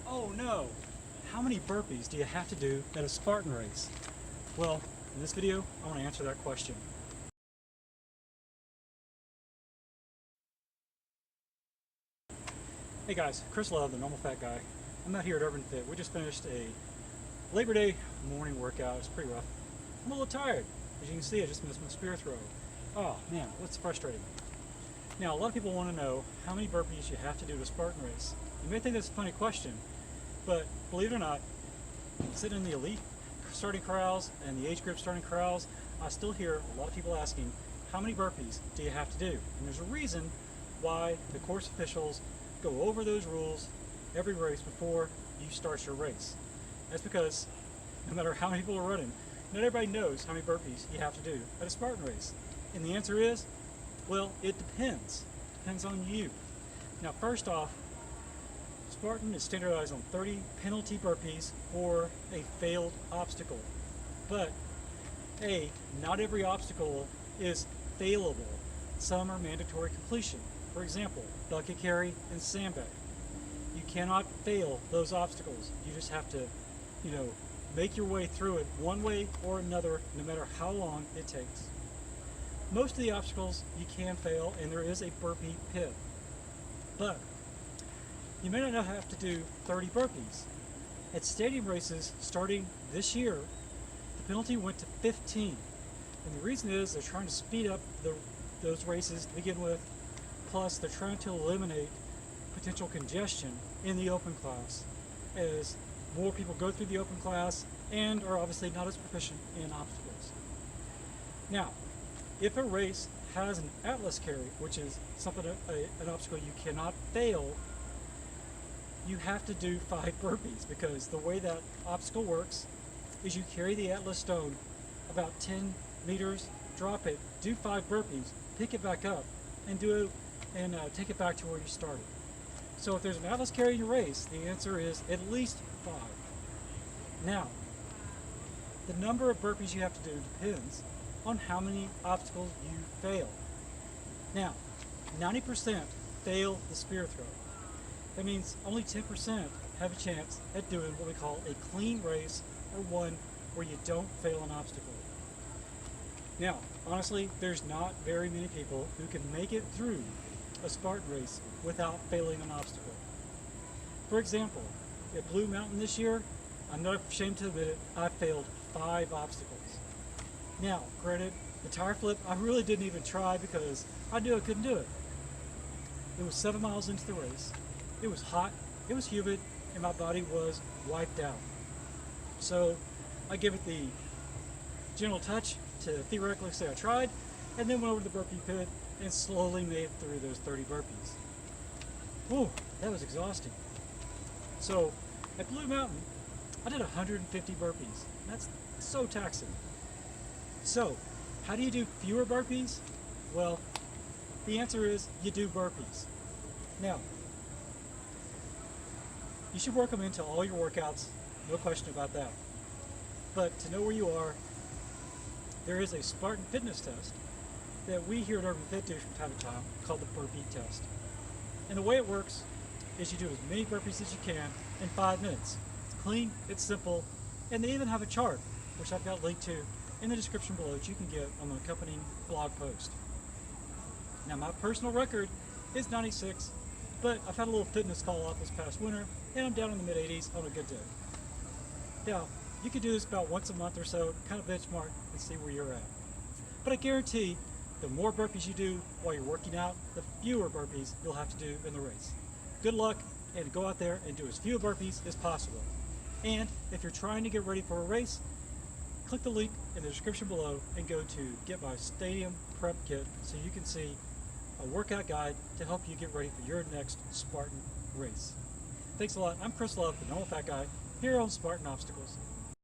Oh no! How many burpees do you have to do at a Spartan race? Well, in this video, I want to answer that question. Hey guys, Chris Love, the Normal Fat Guy. I'm out here at Urban Fit. We just finished a Labor Day morning workout. It's pretty rough. I'm a little tired. As you can see, I just missed my spear throw. Oh man, what's frustrating. Now, a lot of people want to know how many burpees you have to do to a Spartan race. You may think that's a funny question, but believe it or not, sitting in the elite starting corrals and the age group starting corrals, I still hear a lot of people asking, how many burpees do you have to do? And there's a reason why the course officials go over those rules every race before you start your race. That's because no matter how many people are running, not everybody knows how many burpees you have to do at a Spartan race. And the answer is, well, it depends. Depends on you. Now, first off, Spartan is standardized on 30 penalty burpees for a failed obstacle. But, not every obstacle is failable. Some are mandatory completion. For example, bucket carry and sandbag. You cannot fail those obstacles. You just have to, make your way through it one way or another, no matter how long it takes. Most of the obstacles you can fail, and there is a burpee pit. But you may not have to do 30 burpees. At stadium races starting this year, the penalty went to 15. And the reason is they're trying to speed up those races to begin with, plus they're trying to eliminate potential congestion in the open class as more people go through the open class and are obviously not as proficient in obstacles. Now, if a race has an atlas carry, which is something, an obstacle you cannot fail, you have to do 5 burpees, because the way that obstacle works is you carry the atlas stone about 10 meters, drop it, do 5 burpees, pick it back up, and take it back to where you started. So if there's an atlas carry in your race, the answer is at least 5. Now, the number of burpees you have to do depends on how many obstacles you fail. Now, 90% fail the spear throw. That means only 10% have a chance at doing what we call a clean race, or one where you don't fail an obstacle. Now, honestly, there's not very many people who can make it through a Spartan race without failing an obstacle. For example, at Blue Mountain this year, I'm not ashamed to admit it, I failed 5 obstacles. Now, granted, the tire flip, I really didn't even try because I knew I couldn't do it. It was 7 miles into the race. It was hot, it was humid, and my body was wiped out. So I give it the gentle touch to theoretically say I tried, and then went over to the burpee pit and slowly made it through those 30 burpees. Whew, that was exhausting. So at Blue Mountain, I did 150 burpees. That's so taxing. So, how do you do fewer burpees? Well, the answer is you do burpees. Now, you should work them into all your workouts, no question about that. But to know where you are, there is a Spartan fitness test that we here at Urban Fit do from time to time called the burpee test. And the way it works is you do as many burpees as you can in 5 minutes. It's clean, it's simple, and they even have a chart, which I've got linked to in the description below that you can get on the accompanying blog post. Now, my personal record is 96, but I've had a little fitness call off this past winter, and I'm down in the mid-80s on a good day. Now, you can do this about once a month or so, kind of benchmark and see where you're at. But I guarantee the more burpees you do while you're working out, the fewer burpees you'll have to do in the race. Good luck, and go out there and do as few burpees as possible. And if you're trying to get ready for a race, click the link in the description below and go to get my stadium prep kit so you can see a workout guide to help you get ready for your next Spartan race. Thanks a lot. I'm Chris Love, the Normal Fat Guy, here on Spartan Obstacles.